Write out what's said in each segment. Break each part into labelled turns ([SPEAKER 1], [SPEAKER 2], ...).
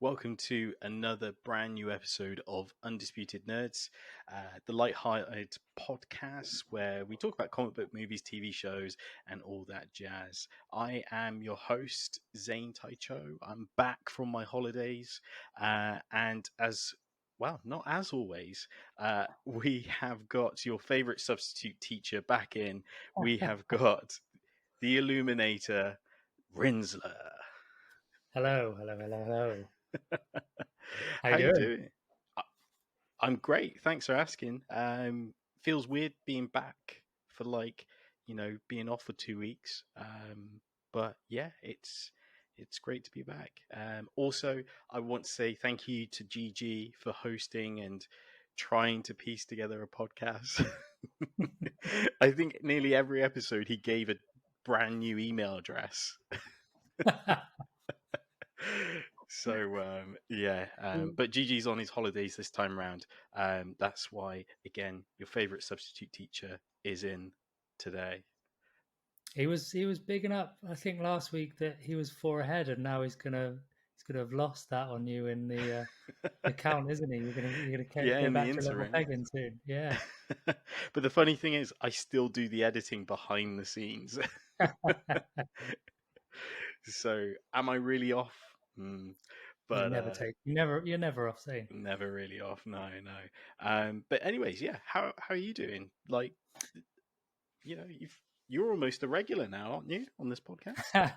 [SPEAKER 1] Welcome to another brand new episode of Undisputed Nerds, the light-hearted podcast where we talk about comic book movies, TV shows, and all that jazz. I am your host, Zane Taicho. I'm back from my holidays, and not as always, we have got your favorite substitute teacher back in. We have got the Illuminator, Rinsler.
[SPEAKER 2] Hello.
[SPEAKER 1] How you doing? I'm great. Thanks for asking. Feels weird being back for being off for 2 weeks. But yeah, it's great to be back. Also, I want to say thank you to Gigi for hosting and trying to piece together a podcast. I think nearly every episode he gave a brand new email address. But Gigi's on his holidays this time around. That's why, again, your favorite substitute teacher is in today.
[SPEAKER 2] He was bigging up, I think, last week that he was 4 ahead, and now he's gonna have lost that on you in the count, isn't he? You're gonna go back to level pegging soon. Yeah.
[SPEAKER 1] But the funny thing is, I still do the editing behind the scenes. So, am I really off? But
[SPEAKER 2] you're never off, Zane.
[SPEAKER 1] Never really off. No. But anyways, yeah. How are you doing? Like, you're almost a regular now, aren't you, on this podcast?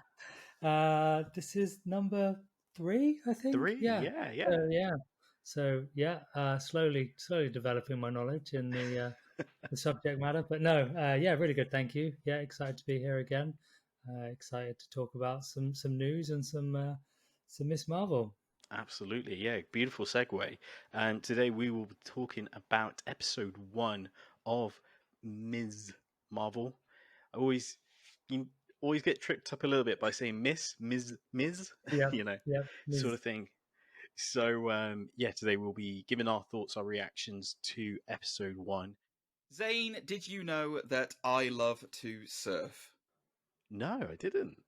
[SPEAKER 2] This is number 3, I think.
[SPEAKER 1] 3, yeah.
[SPEAKER 2] So slowly developing my knowledge in the subject matter. But no, really good. Thank you. Yeah, excited to be here again. Excited to talk about some news and some Miss Marvel.
[SPEAKER 1] Absolutely, yeah. Beautiful segue. And today we will be talking about episode 1 of Ms. Marvel. You always get tripped up a little bit by saying Ms.
[SPEAKER 2] Yeah,
[SPEAKER 1] sort of thing. So, today we'll be giving our thoughts, our reactions to episode 1.
[SPEAKER 3] Zane, did you know that I love to surf?
[SPEAKER 1] No, I didn't.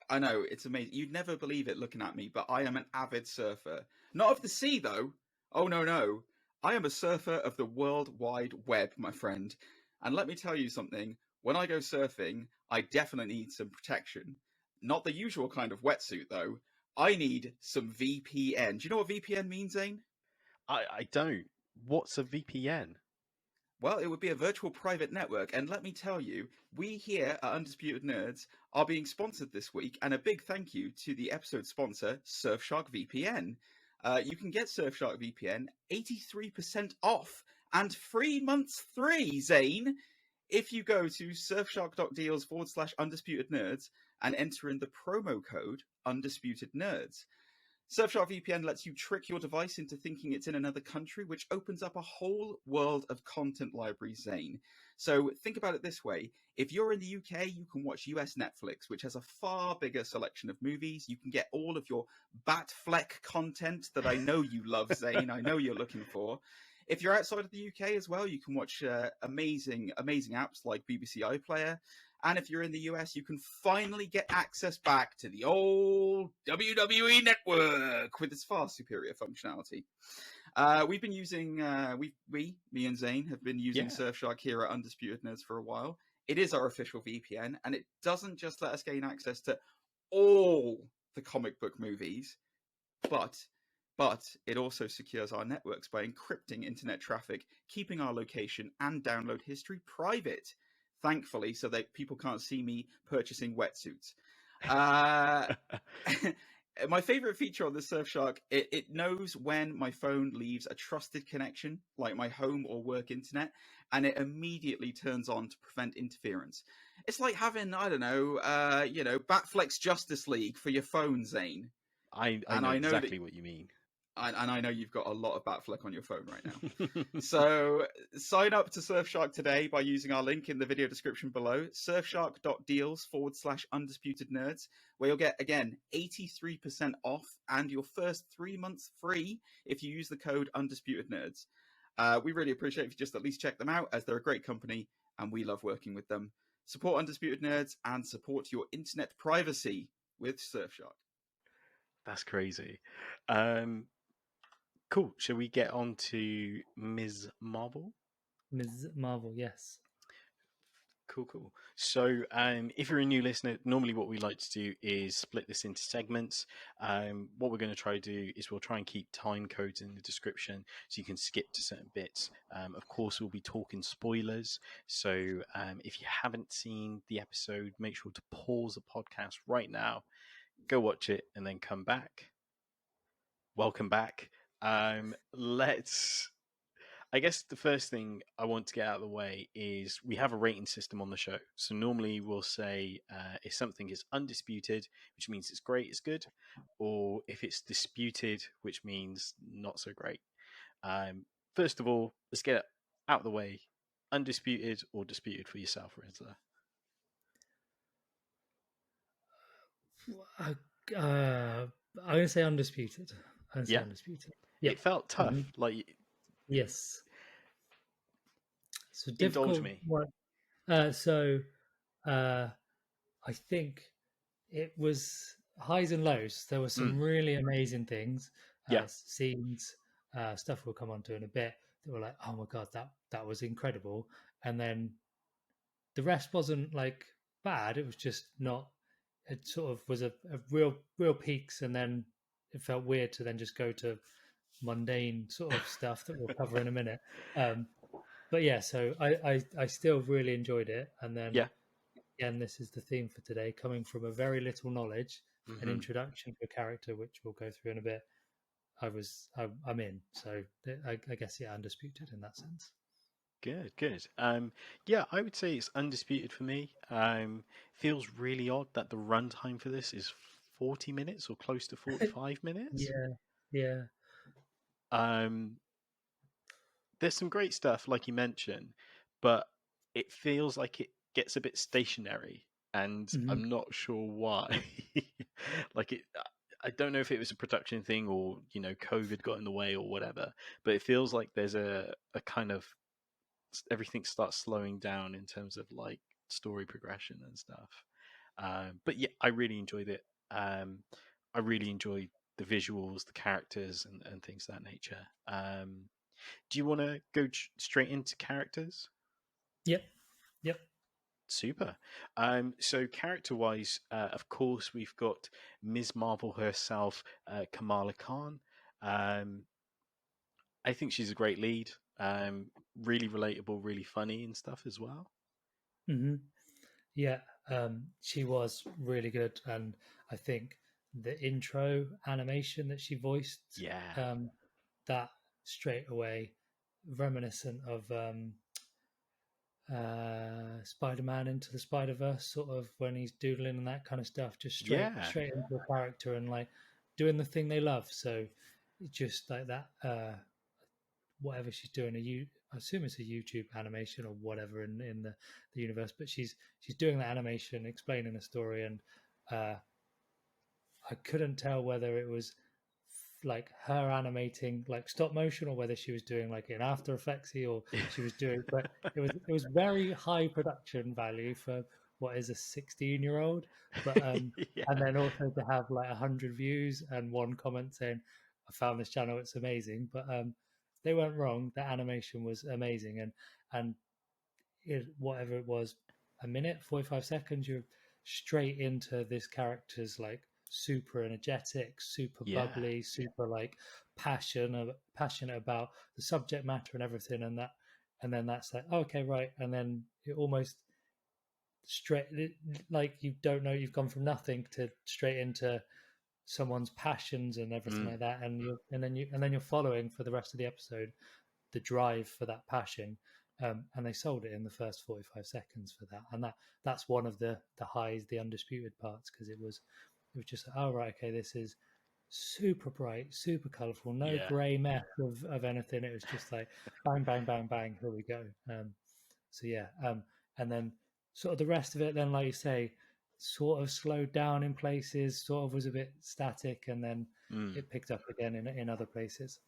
[SPEAKER 3] I know, it's amazing. You'd never believe it looking at me, but I am an avid surfer. Not of the sea, though. Oh, no. I am a surfer of the World Wide Web, my friend. And let me tell you something. When I go surfing, I definitely need some protection. Not the usual kind of wetsuit, though. I need some VPN. Do you know what VPN means, Zane?
[SPEAKER 1] I don't. What's a VPN?
[SPEAKER 3] Well, it would be a virtual private network, and let me tell you, we here at Undisputed Nerds are being sponsored this week, and a big thank you to the episode sponsor, Surfshark VPN. You can get Surfshark VPN 83% off and 3 months free, Zane, if you go to surfshark.deals/Undisputed Nerds and enter in the promo code Undisputed Nerds. Surfshark VPN lets you trick your device into thinking it's in another country, which opens up a whole world of content library, Zane. So think about it this way. If you're in the UK, you can watch US Netflix, which has a far bigger selection of movies. You can get all of your Batfleck content that I know you love, Zane. I know you're looking for. If you're outside of the UK as well, you can watch amazing apps like BBC iPlayer. And if you're in the US, you can finally get access back to the old WWE Network with its far superior functionality. We've been using, me and Zane have been using Surfshark here at Undisputed Nerds for a while. It is our official VPN, and it doesn't just let us gain access to all the comic book movies, but it also secures our networks by encrypting internet traffic, keeping our location and download history private. Thankfully, so that people can't see me purchasing wetsuits. My favorite feature on the Surfshark, it knows when my phone leaves a trusted connection, like my home or work internet, and it immediately turns on to prevent interference. It's like having, I don't know, Batfleck's Justice League for your phone, Zane.
[SPEAKER 1] I know exactly what you mean.
[SPEAKER 3] And I know you've got a lot of Batfleck on your phone right now. So sign up to Surfshark today by using our link in the video description below, surfshark.deals/Undisputed Nerds, where you'll get, again, 83% off and your first 3 months free if you use the code Undisputed Nerds. We really appreciate if you just at least check them out, as they're a great company and we love working with them. Support Undisputed Nerds and support your internet privacy with Surfshark.
[SPEAKER 1] That's crazy. Um, cool. Shall we get on to Ms. Marvel?
[SPEAKER 2] Ms. Marvel, yes.
[SPEAKER 1] Cool. So, if you're a new listener, normally what we like to do is split this into segments. What we're going to try to do is we'll try and keep time codes in the description so you can skip to certain bits. Of course, we'll be talking spoilers. So, if you haven't seen the episode, make sure to pause the podcast right now, go watch it, and then come back. Welcome back. I guess the first thing I want to get out of the way is we have a rating system on the show. So normally we'll say if something is undisputed, which means it's great, it's good, or if it's disputed, which means not so great. First of all, let's get it out of the way. Undisputed or disputed for yourself, Rizla?
[SPEAKER 2] I'm going to say undisputed. Undisputed.
[SPEAKER 1] Yep. It felt tough.
[SPEAKER 2] Mm-hmm.
[SPEAKER 1] Like,
[SPEAKER 2] yes. So
[SPEAKER 1] difficult. Indulge me.
[SPEAKER 2] I think it was highs and lows. There were some really amazing things, scenes, stuff we'll come on to in a bit that were like, oh my god, that was incredible. And then the rest wasn't like bad. It was just not. It sort of was a real peaks, and then it felt weird to then just go to mundane sort of stuff that we'll cover in a minute. But yeah, so I still really enjoyed it, and then again, this is the theme for today, coming from a very little knowledge, an introduction to a character, which we'll go through in a bit. I'm in, so I guess undisputed in that sense.
[SPEAKER 1] Good. Yeah, I would say it's undisputed for me. Feels really odd that the runtime for this is 40 minutes or close to 45 minutes.
[SPEAKER 2] Yeah.
[SPEAKER 1] There's some great stuff, like you mentioned, but it feels like it gets a bit stationary, and I'm not sure why. I don't know if it was a production thing or, COVID got in the way or whatever, but it feels like there's a kind of everything starts slowing down in terms of like story progression and stuff. But yeah, I really enjoyed it. I really enjoyed the visuals, the characters, and things of that nature. Do you want to go straight into characters?
[SPEAKER 2] Yep.
[SPEAKER 1] Super. So character-wise, of course, we've got Ms. Marvel herself, Kamala Khan. I think she's a great lead. Really relatable, really funny and stuff as well.
[SPEAKER 2] Yeah, she was really good, and I think the intro animation that she voiced, that straight away reminiscent of Spider-Man Into the Spider-Verse, sort of when he's doodling and that kind of stuff, just straight into a character and like doing the thing they love. So just like that, whatever she's doing, I assume it's a YouTube animation or whatever in the universe, but she's doing the animation, explaining the story, and I couldn't tell whether it was like her animating like stop motion or whether she was doing like in After Effects or she was doing, but it was very high production value for what is a 16-year-old, but and then also to have like 100 views and one comment saying, I found this channel, it's amazing. But they weren't wrong. The animation was amazing, and whatever it was, a minute, 45 seconds, you're straight into this character's like super energetic, super bubbly, super like passionate about the subject matter and everything, and then that's like, oh, okay, right, and then it almost straight, like you don't know, you've gone from nothing to straight into someone's passions and everything like that, and then you're following for the rest of the episode the drive for that passion, and they sold it in the first 45 seconds for that, and that's one of the highs, the undisputed parts, because it was just like, oh right, okay, this is super bright, super colorful, no gray mess of anything. It was just like bang bang bang bang, here we go. And then sort of the rest of it, then like you say, sort of slowed down in places, sort of was a bit static, and then it picked up again in other places.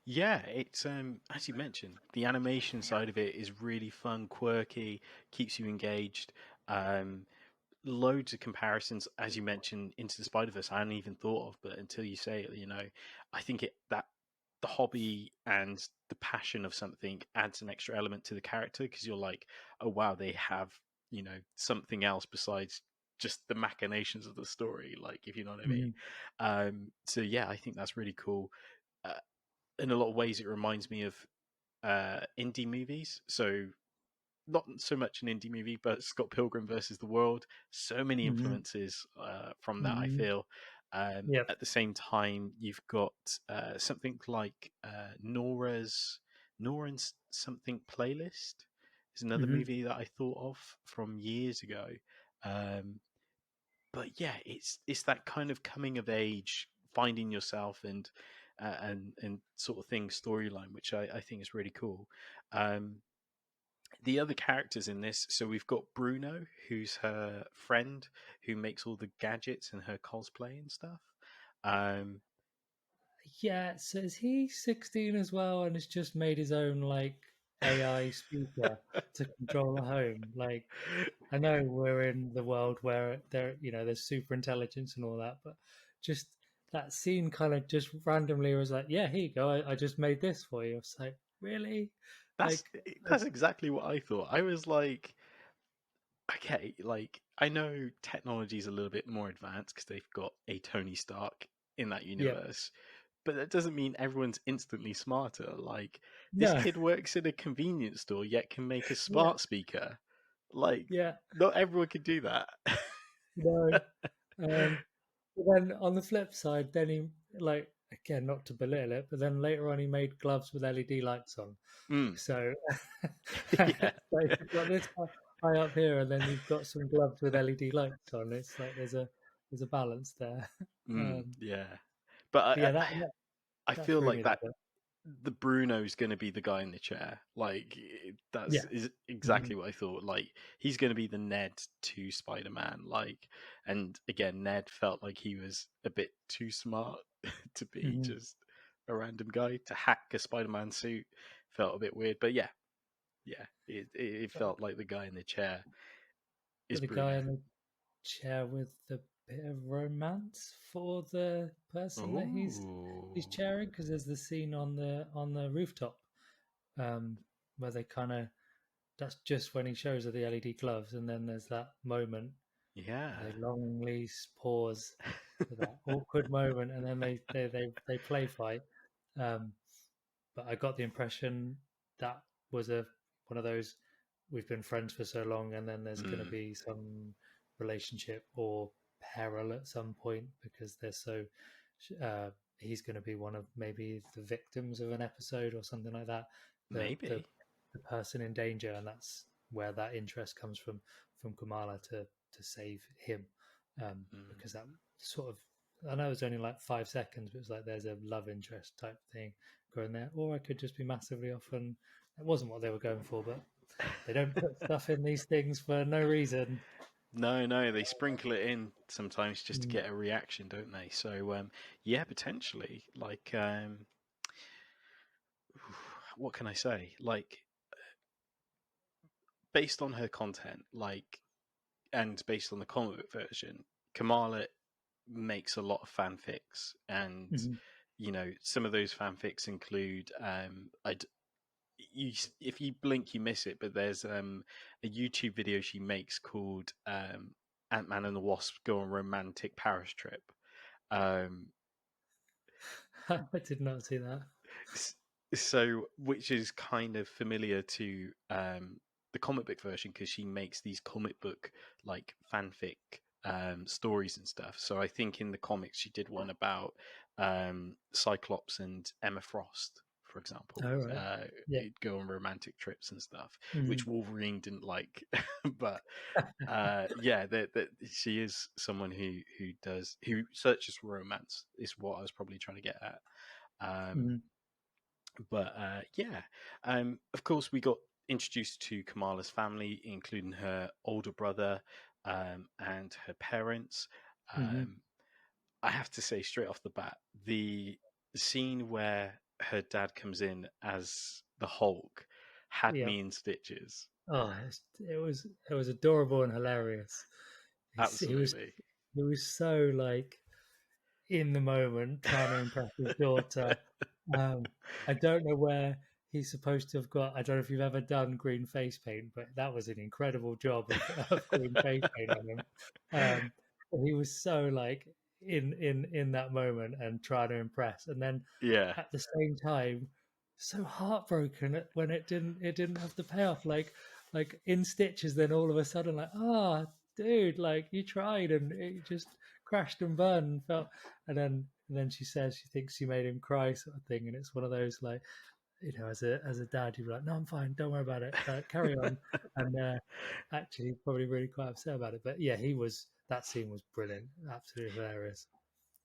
[SPEAKER 1] Yeah, it's as you mentioned, the animation side of it is really fun, quirky, keeps you engaged. loads of comparisons, as you mentioned, Into the Spider-Verse. I hadn't even thought of, but until you say it, I think that the hobby and the passion of something adds an extra element to the character, because you're like, oh wow, they have something else besides just the machinations of the story, like, if you know what I mean. So yeah, I think that's really cool. In a lot of ways, it reminds me of indie movies. So not so much an indie movie, but Scott Pilgrim versus the World. So many influences from that, I feel.
[SPEAKER 2] Yep.
[SPEAKER 1] At the same time, you've got something like Nora's something playlist is another movie that I thought of from years ago. But yeah, it's that kind of coming of age, finding yourself, and sort of thing storyline, which I think is really cool. The other characters in this, so we've got Bruno, who's her friend, who makes all the gadgets and her cosplay and stuff.
[SPEAKER 2] Yeah, so is he 16 as well and has just made his own like AI speaker to control the home? Like, I know we're in the world where there's super intelligence and all that, but just that scene kind of just randomly was like, yeah, here you go, I just made this for you. It's like, really?
[SPEAKER 1] That's exactly what I thought. I was like, okay, like, I know technology is a little bit more advanced because they've got a Tony Stark in that universe, but that doesn't mean everyone's instantly smarter. Like, this
[SPEAKER 2] no,
[SPEAKER 1] kid works in a convenience store yet can make a smart speaker. Like,
[SPEAKER 2] yeah,
[SPEAKER 1] not everyone can do that.
[SPEAKER 2] no. But then on the flip side, then he, like, again, not to belittle it, but then later on he made gloves with LED lights on. So,
[SPEAKER 1] Yeah.
[SPEAKER 2] so you've got this high up here, and then you've got some gloves with LED lights on. It's like there's a balance there.
[SPEAKER 1] Yeah, but
[SPEAKER 2] Yeah,
[SPEAKER 1] I
[SPEAKER 2] that
[SPEAKER 1] feel
[SPEAKER 2] threw
[SPEAKER 1] like
[SPEAKER 2] me a little
[SPEAKER 1] that
[SPEAKER 2] bit.
[SPEAKER 1] the Bruno's going to be the guy in the chair. Like,
[SPEAKER 2] Yeah.
[SPEAKER 1] is exactly what I thought. Like, he's going to be the Ned to Spider-Man. Like, and again, Ned felt like he was a bit too smart to be just a random guy. To hack a Spider-Man suit felt a bit weird. But yeah, it felt like the guy in the chair is
[SPEAKER 2] The
[SPEAKER 1] Bruno.
[SPEAKER 2] guy in the chair with the bit of romance for the person that he's chairing, because there's the scene on the rooftop where they kind of, that's just when he shows her the LED gloves, and then there's that moment.
[SPEAKER 1] Yeah.
[SPEAKER 2] They longly pause for that awkward moment, and then they play fight. But I got the impression that was one of those, we've been friends for so long, and then there's going to be some relationship or peril at some point, because they're so. He's going to be one of maybe the victims of an episode or something like that.
[SPEAKER 1] Maybe
[SPEAKER 2] the person in danger, and that's where that interest comes from Kamala to save him, because that sort of, I know it's only like 5 seconds, but it's like there's a love interest type thing going there, or I could just be massively off, and that wasn't what they were going for. But they don't put stuff in these things for no reason.
[SPEAKER 1] No, they sprinkle it in sometimes just to get a reaction, don't they? So, yeah, potentially. Like, what can I say? Like, based on her content, like, and based on the comic book version, Kamala makes a lot of fanfics, and some of those fanfics include if you blink you miss it, but there's a YouTube video she makes called Ant-Man and the Wasp Go on Romantic Paris Trip.
[SPEAKER 2] I did not see that.
[SPEAKER 1] So, which is kind of familiar to the comic book version, because she makes these comic book like fanfic stories and stuff. So I think in the comics she did one about Cyclops and Emma Frost, for example.
[SPEAKER 2] Oh, right.
[SPEAKER 1] Go on romantic trips and stuff, which Wolverine didn't like. But yeah, that she is someone who searches for romance, is what I was probably trying to get at. But yeah, of course, we got introduced to Kamala's family, including her older brother and her parents. I have to say straight off the bat, the scene where her dad comes in as the Hulk had me in stitches.
[SPEAKER 2] Oh, it was adorable and hilarious.
[SPEAKER 1] Absolutely.
[SPEAKER 2] He was so like in the moment trying to impress his daughter. I don't know where he's supposed to have got. I don't know if you've ever done green face paint, but that was an incredible job of green face paint on him. He was so like in that moment and trying to impress, and then
[SPEAKER 1] Yeah.
[SPEAKER 2] at the same time so heartbroken when it didn't have the payoff, like in stitches. Then all of a sudden, like, ah, dude, like you tried and it just crashed and burned and felt. And then she says she thinks you made him cry, sort of thing. And it's one of those, like, you know, as a dad, you're like, no, I'm fine, don't worry about it, carry on. And actually probably really quite upset about it. But yeah, that scene was brilliant, absolutely hilarious.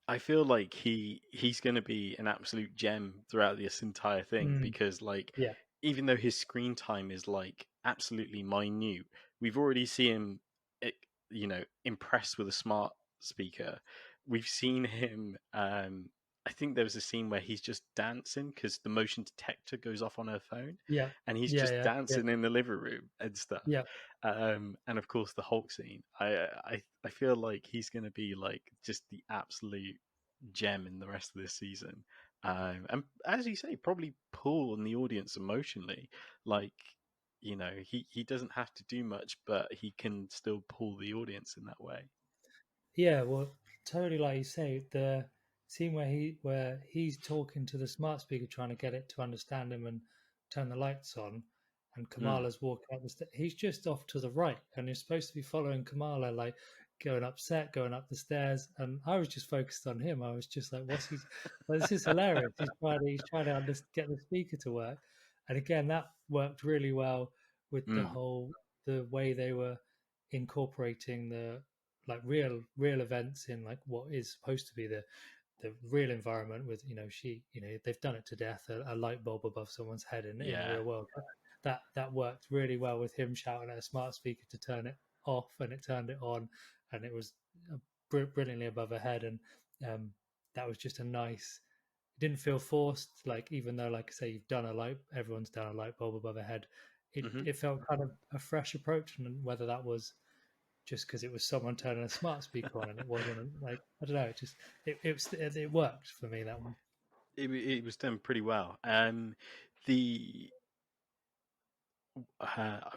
[SPEAKER 1] I feel like he's going to be an absolute gem throughout this entire thing because, like,
[SPEAKER 2] Yeah.
[SPEAKER 1] even though his screen time is like absolutely minute, we've already seen him, you know, impressed with a smart speaker. We've seen him. I think there was a scene where he's just dancing because the motion detector goes off on her phone,
[SPEAKER 2] Yeah.
[SPEAKER 1] and he's
[SPEAKER 2] Yeah,
[SPEAKER 1] just
[SPEAKER 2] yeah,
[SPEAKER 1] dancing in the living room and stuff.
[SPEAKER 2] yeah.
[SPEAKER 1] And of course the Hulk scene. I feel like he's going to be like just the absolute gem in the rest of this season. And as you say, probably pull on the audience emotionally. Like, you know, he doesn't have to do much, but he can still pull the audience in that way.
[SPEAKER 2] Yeah, well, totally, like you say, the scene where he's talking to the smart speaker, trying to get it to understand him and turn the lights on, and Kamala's walking up the stairs. He's just off to the right, and you're supposed to be following Kamala, like going up the stairs. And I was just focused on him. I was just like, "What's he? Well, this is hilarious. He's trying to get the speaker to work." And again, that worked really well with the way they were incorporating the like real events in like what is supposed to be the real environment with, you know, they've done it to death, a light bulb above someone's head in the real world. That worked really well with him shouting at a smart speaker to turn it off, and it turned it on, and it was brilliantly above her head. And that was just a nice, it didn't feel forced, like, even though, like I say, everyone's done a light bulb above her head, it felt kind of a fresh approach. And whether that was just because it was someone turning a smart speaker on and it wasn't, like, I don't know, it worked for me, that one.
[SPEAKER 1] It was done pretty well. I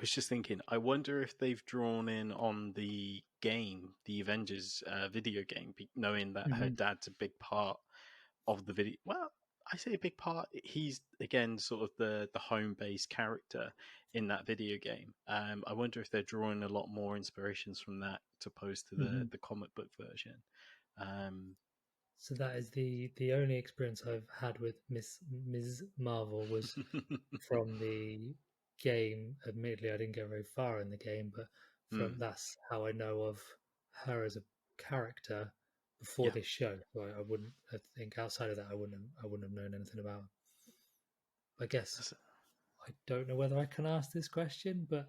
[SPEAKER 1] was just thinking, I wonder if they've drawn in on the game, the Avengers video game, knowing that her dad's a big part of the video. Well, I say a big part. He's again sort of the home-based character in that video game. I wonder if they're drawing a lot more inspirations from that opposed to the comic book version.
[SPEAKER 2] So that is the only experience I've had with Ms. Marvel was from the game. Admittedly, I didn't get very far in the game, but that's how I know of her as a character before this show. So I think outside of that, I wouldn't have known anything about her. I guess I don't know whether I can ask this question, but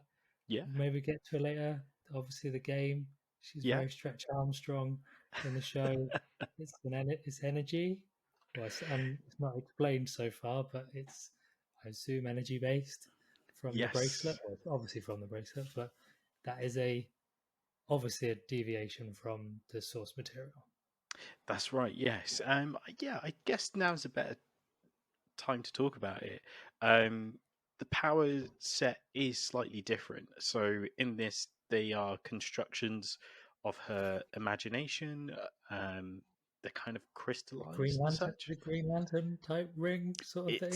[SPEAKER 2] maybe get to it later. Obviously, the game, she's very Stretch Armstrong in the show. It's energy. Well, it's not explained so far, but it's, I assume, energy based from the bracelet. Well, it's obviously from the bracelet, but that is obviously a deviation from the source material.
[SPEAKER 1] That's right. Yes. I guess now's a better time to talk about it. The power set is slightly different. So in this, they are constructions of her imagination. They're kind of crystallized as such.
[SPEAKER 2] The Green Lantern type ring sort of thing.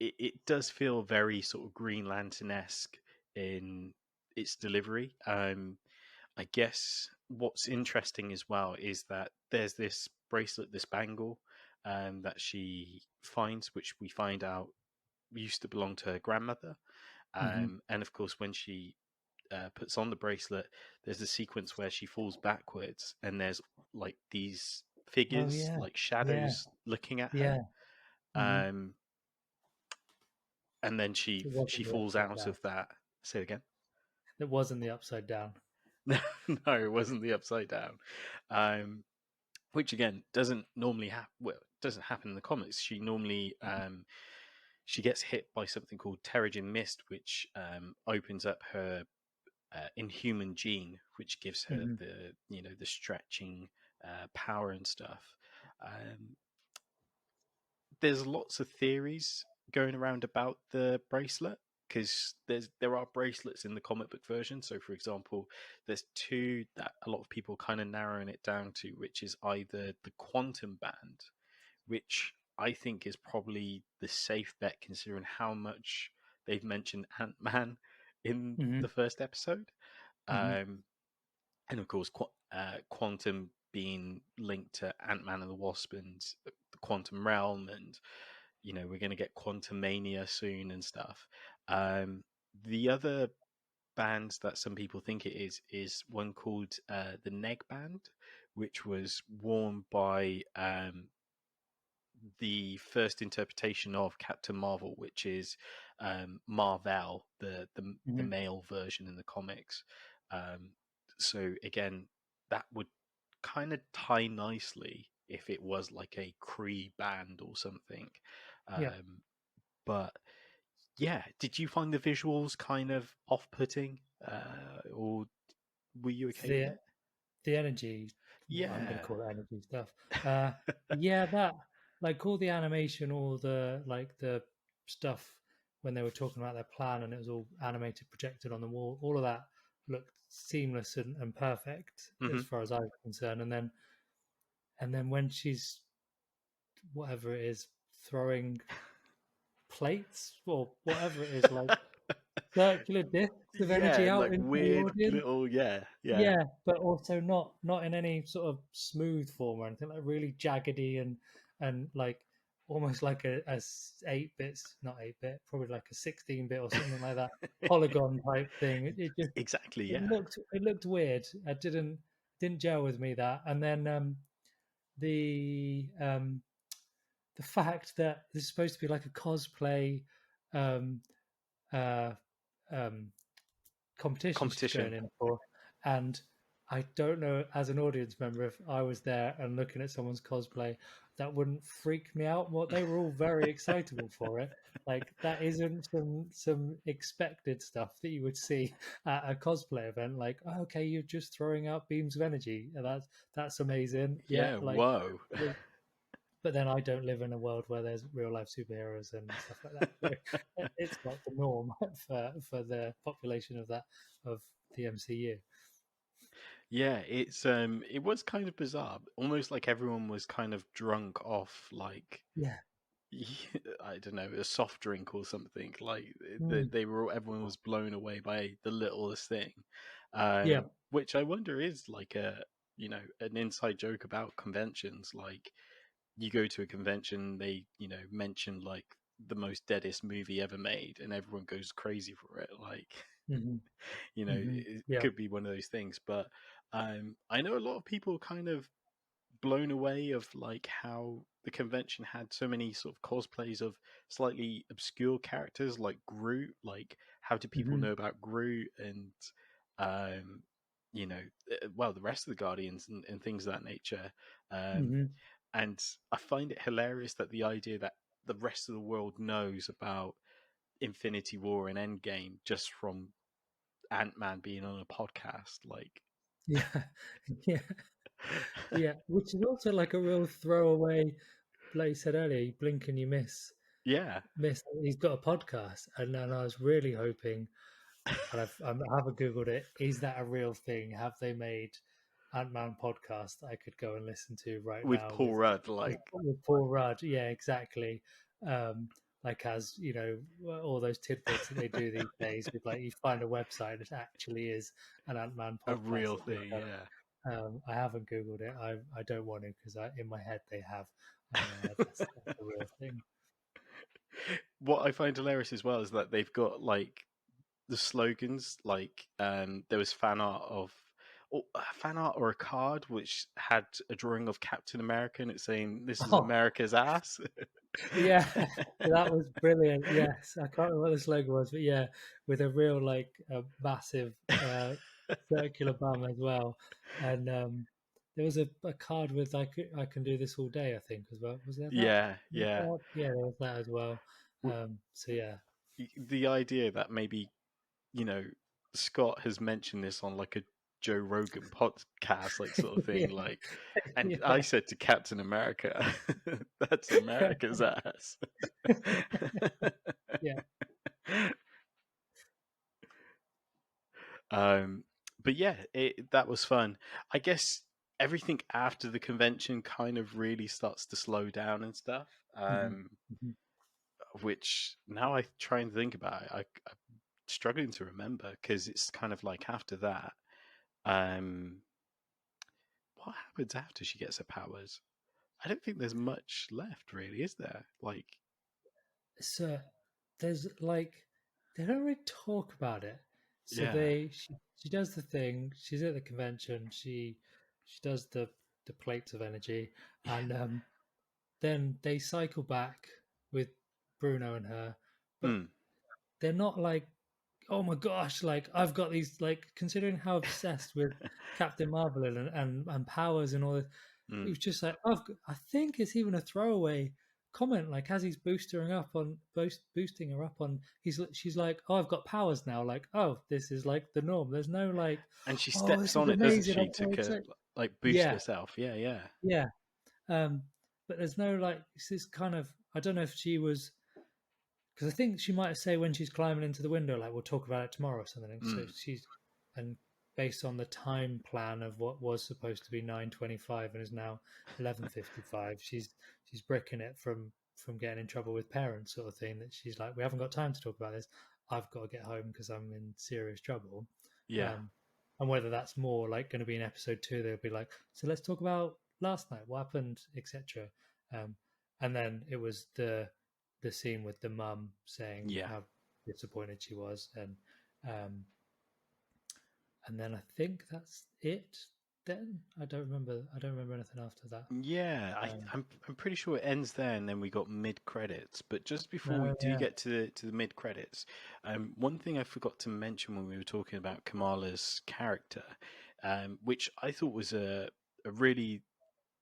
[SPEAKER 1] It does feel very sort of Green Lantern-esque in its delivery. I guess what's interesting as well is that there's this bracelet, this bangle, that she finds, which we find out used to belong to her grandmother. And of course, when she puts on the bracelet, there's a sequence where she falls backwards, and there's like these figures, like shadows, looking at her. And then she falls out of that. Say it again.
[SPEAKER 2] It wasn't the Upside Down.
[SPEAKER 1] No, it wasn't the Upside Down. Which again doesn't normally happen. Well, it doesn't happen in the comics. She normally she gets hit by something called Terrigen Mist, which opens up her inhuman gene, which gives her
[SPEAKER 2] Mhm.
[SPEAKER 1] the stretching power and stuff. Um, there's lots of theories going around about the bracelet, because there are bracelets in the comic book version. So, for example, there's two that a lot of people kind of narrowing it down to, which is either the quantum band, which I think is probably the safe bet considering how much they've mentioned Ant-Man in
[SPEAKER 2] Mhm.
[SPEAKER 1] the first episode.
[SPEAKER 2] Mhm.
[SPEAKER 1] And of course, quantum being linked to Ant-Man and the Wasp and the quantum realm, and we're going to get Quantum Mania soon and stuff. The other band that some people think it is one called the Neg Band, which was worn by the first interpretation of Captain Marvel, which is Marvel, the
[SPEAKER 2] Mhm.
[SPEAKER 1] male version in the comics. So again, that would kind of tie nicely if it was like a Kree band or something.
[SPEAKER 2] Yeah.
[SPEAKER 1] But yeah, did you find the visuals kind of off-putting, or were you okay with
[SPEAKER 2] The
[SPEAKER 1] it?
[SPEAKER 2] the energy, what I'm going to
[SPEAKER 1] Yeah.
[SPEAKER 2] call it energy stuff. Uh, yeah, that like all the animation, all the the stuff when they were talking about their plan and it was all animated, projected on the wall. All of that looked seamless and perfect
[SPEAKER 1] Hmm.
[SPEAKER 2] as far as I was concerned. And then when she's whatever it is throwing plates or whatever it is like circular discs of
[SPEAKER 1] Yeah,
[SPEAKER 2] energy
[SPEAKER 1] and
[SPEAKER 2] out
[SPEAKER 1] like
[SPEAKER 2] into the
[SPEAKER 1] weird
[SPEAKER 2] audience.
[SPEAKER 1] little, yeah.
[SPEAKER 2] Yeah, but also not in any sort of smooth form or anything. Like really jaggedy and like almost like a 8 bits, not 8 bit, probably like a 16 bit or something like that, polygon type thing. It just
[SPEAKER 1] Exactly, yeah.
[SPEAKER 2] it looked weird. It didn't gel with me that. And then the um, the fact that this is supposed to be like a cosplay um, uh, um, competition she's
[SPEAKER 1] Competition.
[SPEAKER 2] going in for. And I don't know, as an audience member, if I was there and looking at someone's cosplay, that wouldn't freak me out. What they were all very excitable for it. Like that isn't some expected stuff that you would see at a cosplay event. Like, oh, okay, you're just throwing out beams of energy. That's amazing. Yeah,
[SPEAKER 1] Yeah,
[SPEAKER 2] like
[SPEAKER 1] whoa.
[SPEAKER 2] but then I don't live in a world where there's real life superheroes and stuff like that. So it's not the norm for the population of the MCU.
[SPEAKER 1] Yeah, it was kind of bizarre. Almost like everyone was kind of drunk off like
[SPEAKER 2] Yeah.
[SPEAKER 1] I don't know, a soft drink or something. Like
[SPEAKER 2] Mm.
[SPEAKER 1] everyone was blown away by the littlest thing.
[SPEAKER 2] Yeah.
[SPEAKER 1] Which I wonder is like an inside joke about conventions. Like you go to a convention, they, mention like the most deadest movie ever made and everyone goes crazy for it. Like,
[SPEAKER 2] Hmm. Hmm.
[SPEAKER 1] it
[SPEAKER 2] Yeah.
[SPEAKER 1] could be one of those things. But I know a lot of people kind of blown away of like how the convention had so many sort of cosplays of slightly obscure characters like Groot. Like, how do people
[SPEAKER 2] Hmm.
[SPEAKER 1] know about Groot and um, well, the rest of the Guardians and things of that nature. Um,
[SPEAKER 2] Hmm.
[SPEAKER 1] and I find it hilarious that the idea that the rest of the world knows about Infinity War and Endgame just from Ant-Man being on a podcast. Like,
[SPEAKER 2] Yeah. Yeah. Yeah. Which is also like a real throwaway. Like you said earlier, you blink and you
[SPEAKER 1] yeah.
[SPEAKER 2] miss. He's got a podcast, and I was really hoping, and I haven't googled it. Is that a real thing? Have they made Ant-Man podcast that I could go and listen to right
[SPEAKER 1] With
[SPEAKER 2] now
[SPEAKER 1] Paul Rudd,
[SPEAKER 2] with,
[SPEAKER 1] like,
[SPEAKER 2] with Paul Rudd? Yeah, exactly. Like as you know, all those tidbits that they do these days with like you find a website that actually is an Ant-Man
[SPEAKER 1] a
[SPEAKER 2] podcast
[SPEAKER 1] real
[SPEAKER 2] that they've
[SPEAKER 1] thing,
[SPEAKER 2] done.
[SPEAKER 1] yeah.
[SPEAKER 2] I haven't googled it. I don't want to because in my head they have. That's a real thing.
[SPEAKER 1] What I find hilarious as well is that they've got like the slogans, like there was fan art or a card which had a drawing of Captain America and it's saying this is
[SPEAKER 2] Oh,
[SPEAKER 1] America's ass.
[SPEAKER 2] yeah, that was brilliant. Yes, I can't remember what the slogan was, but yeah, with a real like a massive circular bum as well. And there was a card with I can do this all day. I think as well. Was there that?
[SPEAKER 1] Yeah, yeah.
[SPEAKER 2] Yeah, there was that as well. So yeah.
[SPEAKER 1] The idea that maybe, you know, Scott has mentioned this on like a Joe Rogan podcast, like sort of thing.
[SPEAKER 2] Yeah.
[SPEAKER 1] Like, and
[SPEAKER 2] Yeah.
[SPEAKER 1] I said to Captain America, "That's America's ass."
[SPEAKER 2] Yeah.
[SPEAKER 1] But yeah, that was fun. I guess everything after the convention kind of really starts to slow down and stuff.
[SPEAKER 2] Mhm.
[SPEAKER 1] Which now I try and think about it, I'm struggling to remember because it's kind of like after that. What happens after she gets her powers? I don't think there's much left, really, is there? Like,
[SPEAKER 2] So there's like they don't really talk about it. So
[SPEAKER 1] yeah,
[SPEAKER 2] she does the thing. She's at the convention. She does the plates of energy, and then they cycle back with Bruno and her, but
[SPEAKER 1] mm,
[SPEAKER 2] they're not like, oh my gosh, like I've got these, like considering how obsessed with Captain Marvel and powers and all this, it
[SPEAKER 1] mm.
[SPEAKER 2] was just like I think it's even a throwaway comment, like as he's boosting her up on she's like, oh, I've got powers now, like, oh, this is like the norm. There's no like,
[SPEAKER 1] And she
[SPEAKER 2] oh,
[SPEAKER 1] steps
[SPEAKER 2] this is
[SPEAKER 1] on it, doesn't
[SPEAKER 2] amazing,
[SPEAKER 1] she,
[SPEAKER 2] I'm
[SPEAKER 1] to
[SPEAKER 2] so excited.
[SPEAKER 1] like boost
[SPEAKER 2] Yeah,
[SPEAKER 1] herself? Yeah, yeah.
[SPEAKER 2] yeah. But there's no like this kind of, I don't know if she was, because I think she might say when she's climbing into the window, like we'll talk about it tomorrow or something. So she's, and based on the time plan of what was supposed to be 9:25 and is now 11:55, she's bricking it from getting in trouble with parents, sort of thing. That she's like, we haven't got time to talk about this. I've got to get home because I'm in serious trouble.
[SPEAKER 1] Yeah.
[SPEAKER 2] And whether that's more like going to be in episode 2, they'll be like, so let's talk about last night, what happened, etc. And then it was the scene with the mum saying
[SPEAKER 1] Yeah.
[SPEAKER 2] how disappointed she was, and then I think that's it. Then I don't remember anything after that.
[SPEAKER 1] Yeah, I'm pretty sure it ends there, and then we got mid credits. But just before we do
[SPEAKER 2] Yeah.
[SPEAKER 1] get to the mid credits, one thing I forgot to mention when we were talking about Kamala's character, which I thought was a really,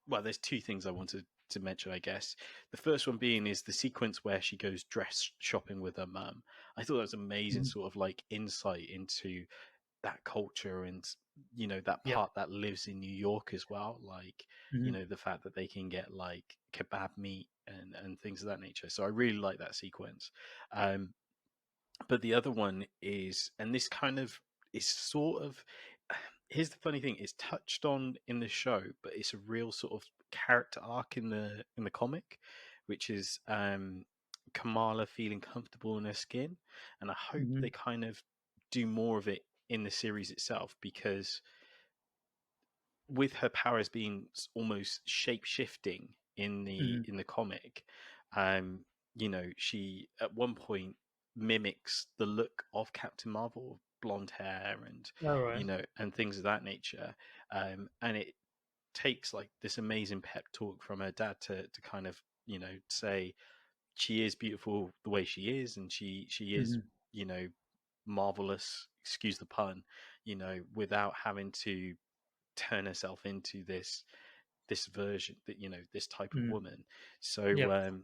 [SPEAKER 1] well, there's two things I wanted to mention, I guess. The first one being is the sequence where she goes dress shopping with her mum. I thought that was amazing, sort of like insight into that culture and that
[SPEAKER 2] Yep.
[SPEAKER 1] part that lives in New York as well, like the fact that they can get like kebab meat and things of that nature. So I really like that sequence. But the other one is, and this kind of is sort of, here's the funny thing, it's touched on in the show, but it's a real sort of character arc in the comic, which is Kamala feeling comfortable in her skin, and I hope they kind of do more of it in the series itself, because with her powers being almost shape shifting in the comic, she at one point mimics the look of Captain Marvel, blonde hair and
[SPEAKER 2] All right.
[SPEAKER 1] and things of that nature, and it takes like this amazing pep talk from her dad to kind of say she is beautiful the way she is, and she is marvelous, excuse the pun, without having to turn herself into this version, that this type of woman. So
[SPEAKER 2] Yep.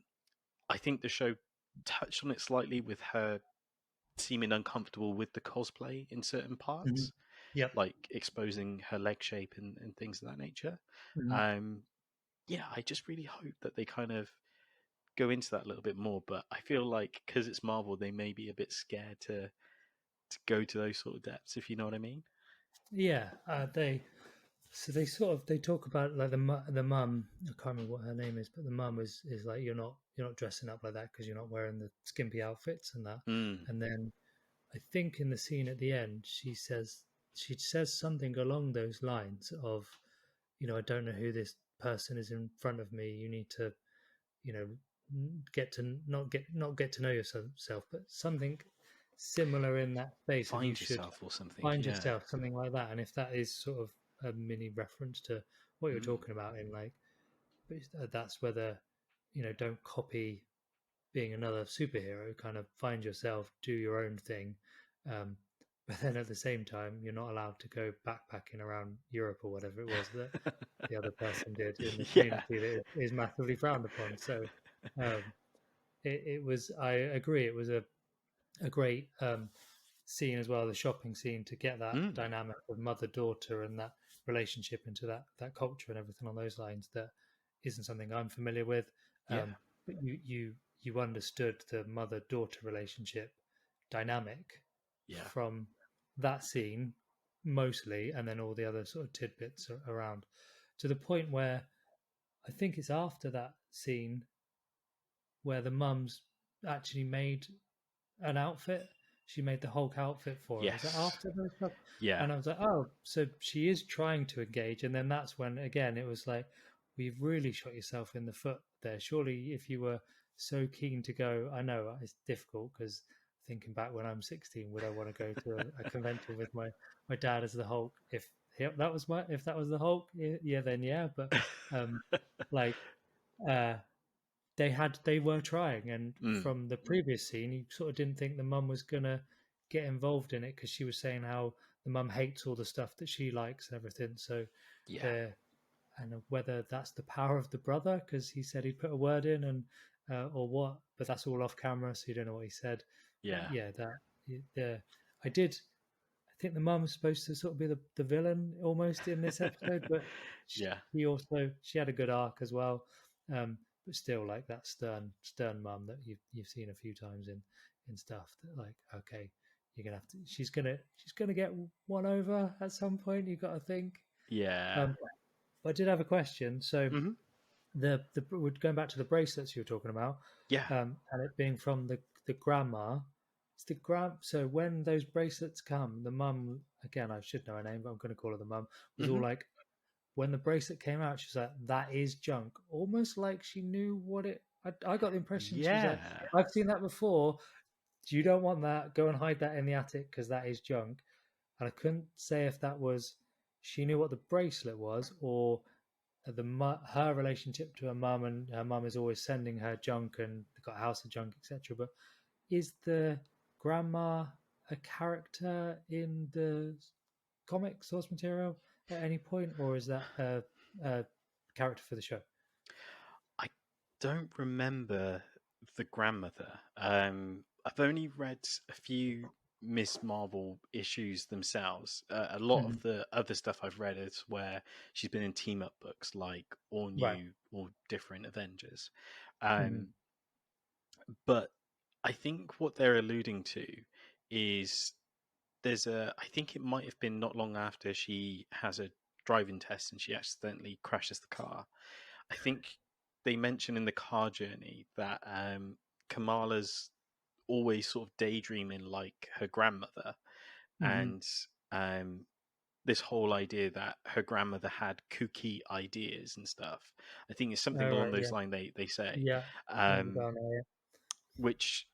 [SPEAKER 1] I think the show touched on it slightly with her seeming uncomfortable with the cosplay in certain parts,
[SPEAKER 2] Yep.
[SPEAKER 1] like exposing her leg shape and things of that nature. Yeah, I just really hope that they kind of go into that a little bit more, but I feel like because it's Marvel, they may be a bit scared to go to those sort of depths, if you know what I mean.
[SPEAKER 2] Yeah. They talk about like the mum. I can't remember what her name is, but the mum is like, you're not dressing up like that because you're not wearing the skimpy outfits and that. And then I think in the scene at the end, she says something along those lines of, I don't know who this person is in front of me. You need to, get to not get to know yourself, but something similar in that space.
[SPEAKER 1] Find
[SPEAKER 2] You should
[SPEAKER 1] yourself or something.
[SPEAKER 2] find
[SPEAKER 1] Yeah.
[SPEAKER 2] yourself, something like that. And if that is sort of a mini reference to what you're talking about, in like, that's whether, don't copy being another superhero, kind of find yourself, do your own thing. But then at the same time, you're not allowed to go backpacking around Europe or whatever it was that the other person did in the community that is massively frowned upon. So it was, I agree, it was a great scene as well, the shopping scene, to get that
[SPEAKER 1] Mm.
[SPEAKER 2] dynamic of mother-daughter and that relationship into that culture and everything on those lines that isn't something I'm familiar with.
[SPEAKER 1] Yeah.
[SPEAKER 2] But you understood the mother-daughter relationship dynamic
[SPEAKER 1] Yeah.
[SPEAKER 2] from that scene mostly, and then all the other sort of tidbits around, to the point where I think it's after that scene where the mum's actually made an outfit. She made the Hulk outfit for him. Is that
[SPEAKER 1] Yes.
[SPEAKER 2] after those stuff?
[SPEAKER 1] Yeah.
[SPEAKER 2] And I was like, oh, so she is trying to engage. And then that's when, again, it was like, we've really shot yourself in the foot there. Surely, if you were so keen to go, I know it's difficult because thinking back when I'm 16, would I want to go to a convention with my dad as the Hulk? If that was the Hulk, yeah, then yeah. But like, they were trying, and
[SPEAKER 1] Mm.
[SPEAKER 2] from the previous scene you sort of didn't think the mum was gonna get involved in it, because she was saying how the mum hates all the stuff that she likes and everything. So
[SPEAKER 1] Yeah.
[SPEAKER 2] and whether that's the power of the brother, because he said he'd put a word in, and or what, but that's all off camera, so you don't know what he said.
[SPEAKER 1] Yeah.
[SPEAKER 2] But yeah, I think the mum's supposed to sort of be the villain almost in this episode, but
[SPEAKER 1] Yeah.
[SPEAKER 2] she had a good arc as well. But still, like that stern mum that you've seen a few times in stuff, that like, okay, you're gonna have to, she's gonna get one over at some point, you got to think.
[SPEAKER 1] Yeah.
[SPEAKER 2] But I did have a question. So
[SPEAKER 1] Mhm.
[SPEAKER 2] we're going back to the bracelets you were talking about,
[SPEAKER 1] Yeah.
[SPEAKER 2] and it being from the grandma. It's the so when those bracelets come, the mum, again, I should know her name, but I'm going to call her the mum, was all
[SPEAKER 1] Mhm.
[SPEAKER 2] like, when the bracelet came out, she was like, that is junk. Almost like she knew what it... I got the impression she was like,
[SPEAKER 1] Yeah.
[SPEAKER 2] I've seen that before. You don't want that. Go and hide that in the attic because that is junk. And I couldn't say if that was she knew what the bracelet was, or her relationship to her mum, and her mum is always sending her junk and got a house of junk, etc. But is the grandma a character in the comic source material at any point, or is that a character for the show?
[SPEAKER 1] I don't remember the grandmother. I've only read a few Miss Marvel issues themselves. A lot of the other stuff I've read is where she's been in team up books, like all
[SPEAKER 2] Right.
[SPEAKER 1] new or different Avengers.
[SPEAKER 2] Mhm.
[SPEAKER 1] But I think what they're alluding to is I think it might have been not long after she has a driving test and she accidentally crashes the car. I think they mention in the car journey that Kamala's always sort of daydreaming like her grandmother, and this whole idea that her grandmother had kooky ideas and stuff. I think it's something
[SPEAKER 2] Oh,
[SPEAKER 1] along
[SPEAKER 2] right,
[SPEAKER 1] those
[SPEAKER 2] yeah.
[SPEAKER 1] lines they say,
[SPEAKER 2] Yeah.
[SPEAKER 1] which,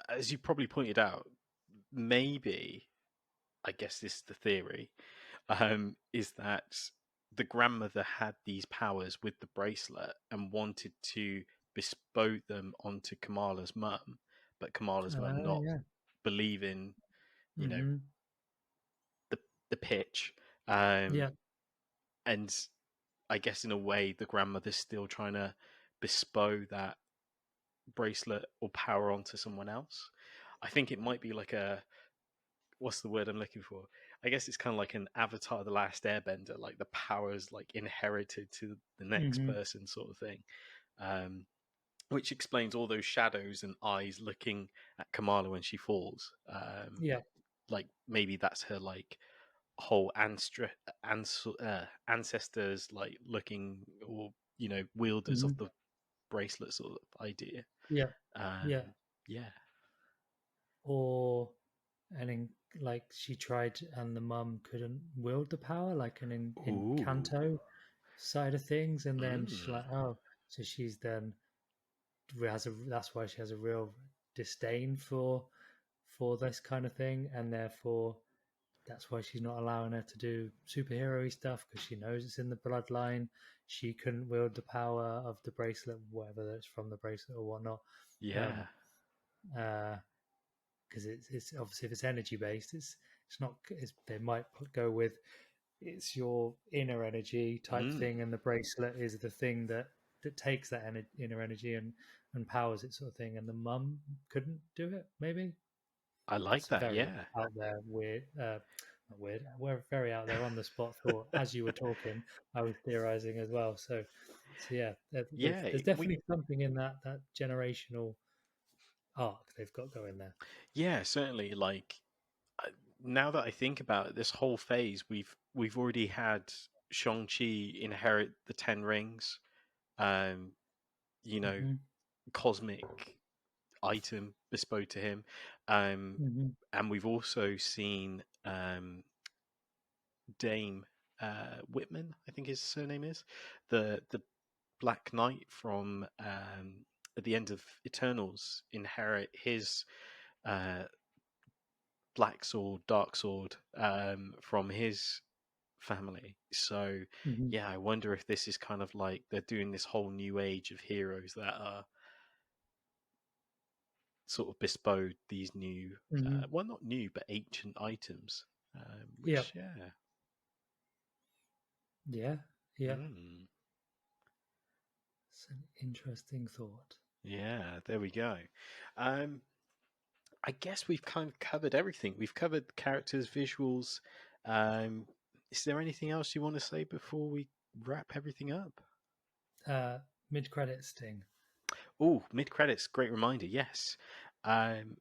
[SPEAKER 1] as you probably pointed out, maybe, I guess this is the theory, is that the grandmother had these powers with the bracelet and wanted to bestow them onto Kamala's mum, but Kamala's mum not
[SPEAKER 2] Yeah.
[SPEAKER 1] believing, you know,
[SPEAKER 2] Mm-hmm.
[SPEAKER 1] the pitch.
[SPEAKER 2] Yeah.
[SPEAKER 1] And I guess in a way, the grandmother's still trying to bestow that bracelet or power onto someone else. I think it might be like what's the word I'm looking for? I guess it's kind of like an Avatar: The Last Airbender, like the powers like inherited to the next
[SPEAKER 2] Mm-hmm.
[SPEAKER 1] person, sort of thing. Which explains all those shadows and eyes looking at Kamala when she falls.
[SPEAKER 2] Yeah.
[SPEAKER 1] Like maybe that's her like whole ancestors like looking, or wielders of
[SPEAKER 2] Mm-hmm.
[SPEAKER 1] the bracelet sort of idea.
[SPEAKER 2] Yeah. Yeah.
[SPEAKER 1] Yeah.
[SPEAKER 2] Or like she tried and the mum couldn't wield the power, like in
[SPEAKER 1] Ooh.
[SPEAKER 2] Kanto side of things, and then she's
[SPEAKER 1] Mm.
[SPEAKER 2] like, oh, so she's then that's why she has a real disdain for this kind of thing, and therefore that's why she's not allowing her to do superhero-y stuff, because she knows it's in the bloodline. She couldn't wield the power of the bracelet, whatever that's from the bracelet or whatnot.
[SPEAKER 1] Yeah.
[SPEAKER 2] Because it's obviously, if it's energy based, it's not. They might go with it's your inner energy type thing, and the bracelet is the thing that takes that inner energy and powers it, sort of thing. And the mum couldn't do it, maybe.
[SPEAKER 1] I like
[SPEAKER 2] It's a
[SPEAKER 1] that.
[SPEAKER 2] very
[SPEAKER 1] Yeah.
[SPEAKER 2] out there, weird, not weird. We're very out there on the spot thought. As you were talking, I was theorizing as well. So yeah,
[SPEAKER 1] Yeah.
[SPEAKER 2] there's definitely something in that generational arc they've got going there.
[SPEAKER 1] Yeah, certainly. Like now that I think about it, this whole phase, we've already had Shang-Chi inherit the Ten Rings, um, you know,
[SPEAKER 2] Mm-hmm.
[SPEAKER 1] cosmic item bestowed to him, um,
[SPEAKER 2] Mm-hmm.
[SPEAKER 1] and we've also seen Dame Whitman, I think his surname is, the Black Knight from at the end of Eternals inherit his uh, black sword, dark sword from his family. So
[SPEAKER 2] Mm-hmm.
[SPEAKER 1] yeah, I wonder if this is kind of like they're doing this whole new age of heroes that are sort of bestowed these new,
[SPEAKER 2] Mm-hmm.
[SPEAKER 1] well, not new, but ancient items.
[SPEAKER 2] Yeah,
[SPEAKER 1] Which, yeah.
[SPEAKER 2] yeah, yeah.
[SPEAKER 1] Mm.
[SPEAKER 2] It's an interesting thought.
[SPEAKER 1] Yeah, there we go. Um, I guess we've kind of covered everything. We've covered characters, visuals. Is there anything else you want to say before we wrap everything up?
[SPEAKER 2] Mid-credit sting.
[SPEAKER 1] Oh, mid credits, great reminder. Yes. Um,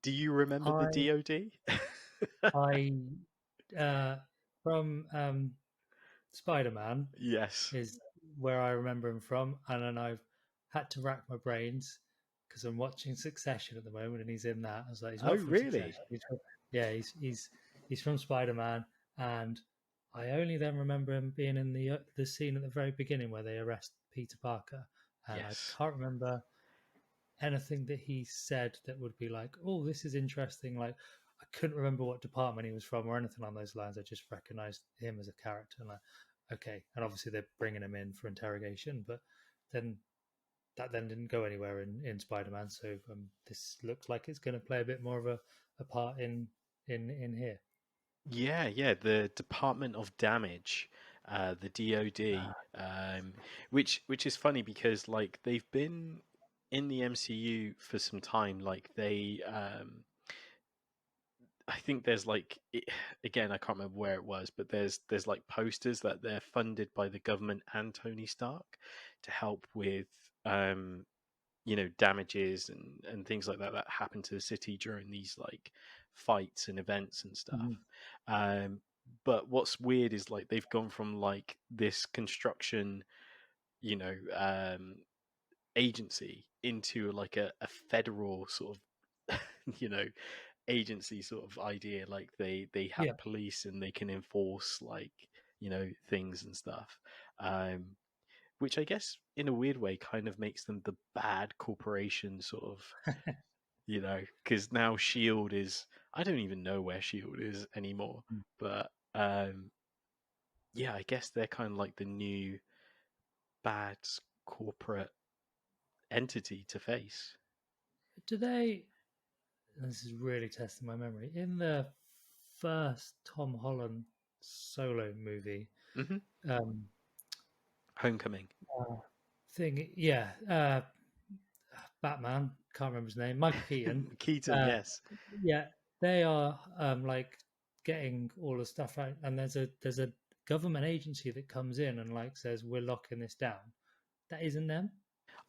[SPEAKER 1] do you remember the DoD?
[SPEAKER 2] I from Spider-Man
[SPEAKER 1] Yes.
[SPEAKER 2] is where I remember him from, and then I've had to rack my brains because I'm watching Succession at the moment, and he's in that. I was like, he's
[SPEAKER 1] Oh,
[SPEAKER 2] not from
[SPEAKER 1] really?
[SPEAKER 2] Succession. Yeah, he's from Spider-Man, and I only then remember him being in the scene at the very beginning where they arrest Peter Parker, and
[SPEAKER 1] Yes.
[SPEAKER 2] I can't remember anything that he said that would be like, oh, this is interesting. Like, I couldn't remember what department he was from or anything along those lines. I just recognized him as a character, and like, okay. And obviously they're bringing him in for interrogation, but then that then didn't go anywhere in Spider-Man. So this looks like it's going to play a bit more of a part in here.
[SPEAKER 1] Yeah, yeah, the Department of Damage, the DoD, which is funny because like they've been in the MCU for some time. Like I think there's like again, I can't remember where it was, but there's like posters that they're funded by the government and Tony Stark to help with damages and things like that happen to the city during these like fights and events and stuff.
[SPEAKER 2] Mm-hmm.
[SPEAKER 1] But what's weird is like they've gone from like this construction, you know, agency into like a federal sort of, agency sort of idea. Like they have
[SPEAKER 2] Yeah.
[SPEAKER 1] police and they can enforce like things and stuff. Which I guess in a weird way kind of makes them the bad corporation sort of, because now Shield is, I don't even know where Shield is anymore, but yeah, I guess they're kind of like the new bad corporate entity to face.
[SPEAKER 2] Do they? This is really testing my memory. In the first Tom Holland solo movie,
[SPEAKER 1] Homecoming.
[SPEAKER 2] Thing, yeah, Batman, can't remember his name, Michael Keaton.
[SPEAKER 1] Keaton, yes.
[SPEAKER 2] Yeah, they are like getting all the stuff out, and there's a government agency that comes in and like says we're locking this down. That isn't them.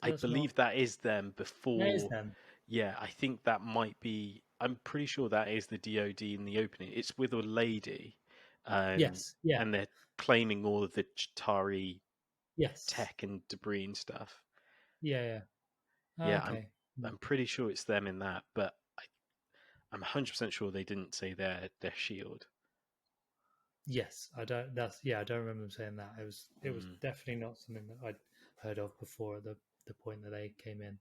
[SPEAKER 1] I believe that is them before.
[SPEAKER 2] That is them.
[SPEAKER 1] Yeah, I think that might be. I'm pretty sure that is the DoD in the opening. It's with a lady.
[SPEAKER 2] Yes. Yeah.
[SPEAKER 1] And they're claiming all of the Chitauri
[SPEAKER 2] yes
[SPEAKER 1] tech and debris and stuff.
[SPEAKER 2] Yeah.
[SPEAKER 1] Yeah,
[SPEAKER 2] okay.
[SPEAKER 1] I'm pretty sure it's them in that, but I'm 100% sure they didn't say their shield.
[SPEAKER 2] Yes, I don't. I don't remember them saying that. It was definitely not something that I'd heard of before at the point that they came in.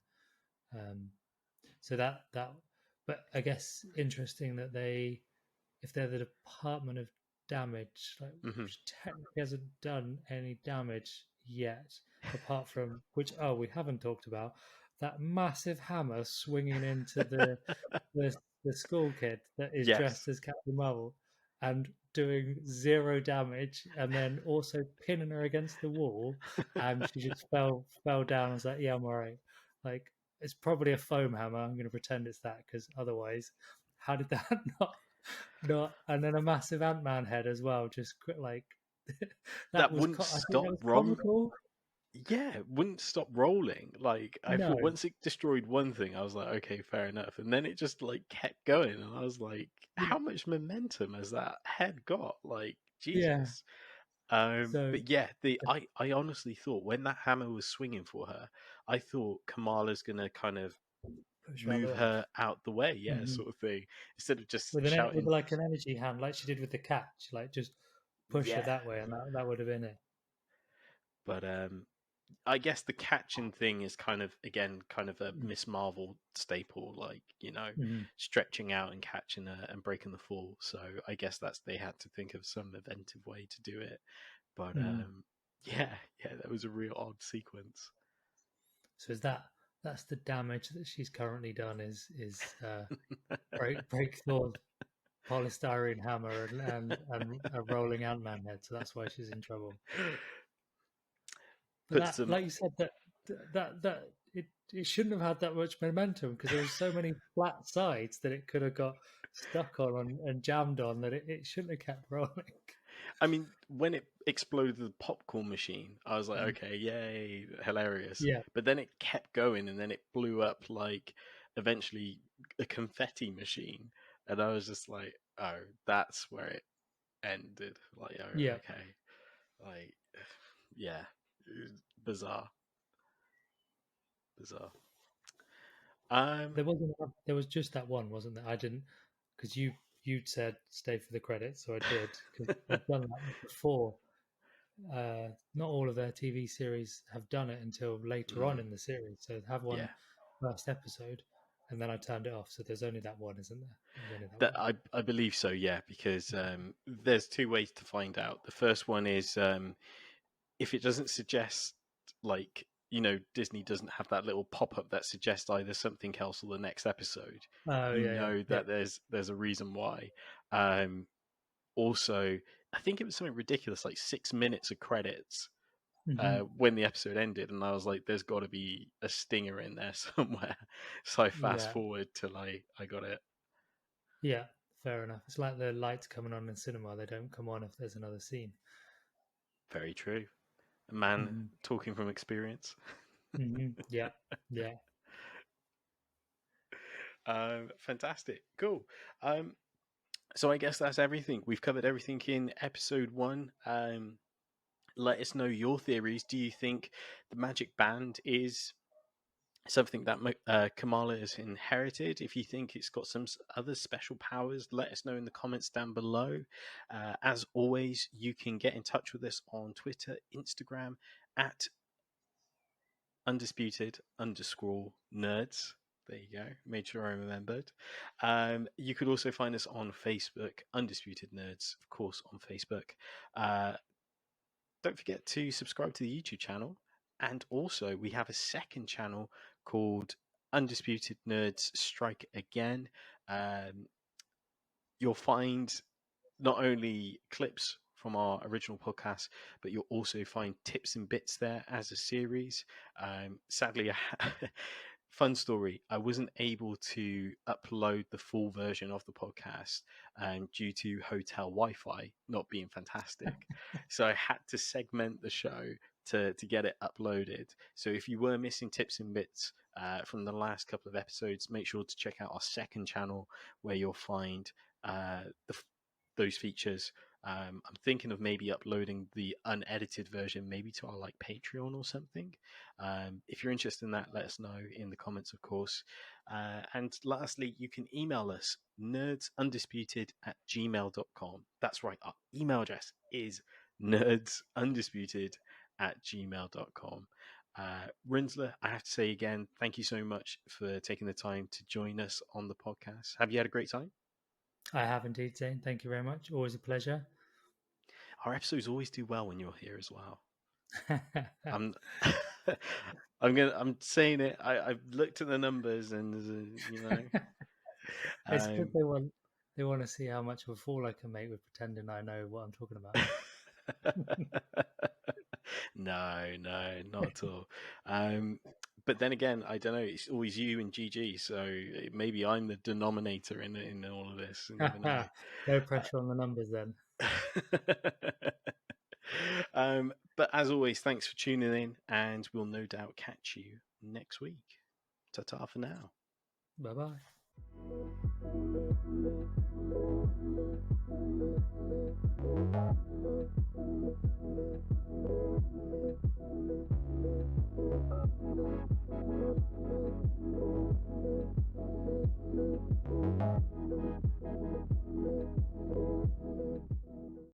[SPEAKER 2] So that, but I guess interesting that if they're the Department of Damage, like which technically hasn't done any damage yet, apart from which we haven't talked about that massive hammer swinging into the school kid that is dressed as Captain Marvel and doing 0 damage, and then also pinning her against the wall, and she just fell down. I was like, yeah, I'm alright. Like, it's probably a foam hammer. I'm going to pretend it's that because otherwise, how did that not? And then a massive Ant-Man head as well. Just like
[SPEAKER 1] That
[SPEAKER 2] was.
[SPEAKER 1] wouldn't
[SPEAKER 2] I think
[SPEAKER 1] stop
[SPEAKER 2] that was
[SPEAKER 1] rolling.
[SPEAKER 2] comical.
[SPEAKER 1] Yeah, it wouldn't stop rolling. Like I
[SPEAKER 2] No.
[SPEAKER 1] thought once it destroyed one thing, I was like, okay, fair enough. And then it just like kept going, and I was like, how much momentum has that head got? Like
[SPEAKER 2] Yeah.
[SPEAKER 1] Jesus.
[SPEAKER 2] So
[SPEAKER 1] But yeah, I honestly thought when that hammer was swinging for her, I thought Kamala's gonna kind of
[SPEAKER 2] push
[SPEAKER 1] move
[SPEAKER 2] the way.
[SPEAKER 1] her out the way, yeah,
[SPEAKER 2] Mhm.
[SPEAKER 1] sort of thing, instead of just
[SPEAKER 2] with
[SPEAKER 1] shouting.
[SPEAKER 2] like an energy hand, like she did with the catch, like just push
[SPEAKER 1] Yeah,
[SPEAKER 2] it that way, and that would have been it.
[SPEAKER 1] but I guess the catching thing is kind of again kind of a Miss Marvel staple, like
[SPEAKER 2] Mhm.
[SPEAKER 1] stretching out and catching her and breaking the fall. So I guess they had to think of some inventive way to do it. But
[SPEAKER 2] Mhm.
[SPEAKER 1] yeah, that was a real odd sequence.
[SPEAKER 2] So is that's the damage that she's currently done is break Thor's polystyrene hammer and a rolling Ant-Man head. So that's why she's in trouble. But
[SPEAKER 1] Put
[SPEAKER 2] that,
[SPEAKER 1] some.
[SPEAKER 2] like you said, that it shouldn't have had that much momentum because there was so many flat sides that it could have got stuck on and jammed on that it shouldn't have kept rolling.
[SPEAKER 1] I mean, when it exploded the popcorn machine, I was like, okay, yay, hilarious.
[SPEAKER 2] Yeah.
[SPEAKER 1] But then it kept going, and then it blew up like eventually a confetti machine, and I was just like, oh, that's where it ended. Like, oh,
[SPEAKER 2] Yeah.
[SPEAKER 1] okay, like, yeah, bizarre.
[SPEAKER 2] There was just that one, wasn't there? I didn't because you'd said stay for the credits, so I did because I've done that before. Not all of their TV series have done it until later on in the series. So have one first episode, and then I turned it off. So there's only that one, isn't there? There's only that one.
[SPEAKER 1] I believe so, yeah, because there's two ways to find out. The first one is if it doesn't suggest, like, Disney doesn't have that little pop-up that suggests either something else or the next episode,
[SPEAKER 2] Oh yeah.
[SPEAKER 1] that there's a reason why. Also, I think it was something ridiculous, like 6 minutes of credits when the episode ended, and I was like, there's got to be a stinger in there somewhere. So I fast forward till I got it.
[SPEAKER 2] Yeah, fair enough. It's like the lights coming on in cinema; they don't come on if there's another scene.
[SPEAKER 1] Very true. A man talking from experience.
[SPEAKER 2] Yeah.
[SPEAKER 1] Fantastic. Cool. So I guess that's everything. We've covered everything in episode 1. Let us know your theories. Do you think the magic band is something that Kamala has inherited? If you think it's got some other special powers, let us know in the comments down below. As always, you can get in touch with us on Twitter, Instagram, at undisputed_nerds. There you go. Made sure I remembered. You could also find us on Facebook, Undisputed Nerds, of course, on Facebook. Don't forget to subscribe to the YouTube channel. And also, we have a second channel called Undisputed Nerds Strike Again. You'll find not only clips from our original podcast, but you'll also find tips and bits there as a series. Sadly, fun story, I wasn't able to upload the full version of the podcast due to hotel Wi-Fi not being fantastic. So I had to segment the show to get it uploaded. So if you were missing tips and bits from the last couple of episodes, make sure to check out our second channel where you'll find those features. I'm thinking of maybe uploading the unedited version, maybe to our Patreon or something. If you're interested in that, let us know in the comments, of course. And lastly, you can email us, nerdsunDisputed@gmail.com. That's right, our email address is nerdsunDisputed@gmail.com. Rinsler, I have to say again, thank you so much for taking the time to join us on the podcast. Have you had a great time?
[SPEAKER 2] I have indeed, Zane. Thank you very much. Always a pleasure.
[SPEAKER 1] Our episodes always do well when you're here as well. I'm saying it. I've looked at the numbers, and
[SPEAKER 2] it's good they want to see how much of a fool I can make with pretending I know what I'm talking about.
[SPEAKER 1] No, not at all. But then again, I don't know. It's always you and GG, so maybe I'm the denominator in all of this. You never know.
[SPEAKER 2] No pressure on the numbers then.
[SPEAKER 1] But as always, thanks for tuning in, and we'll no doubt catch you next week. Ta-ta for now.
[SPEAKER 2] Bye-bye.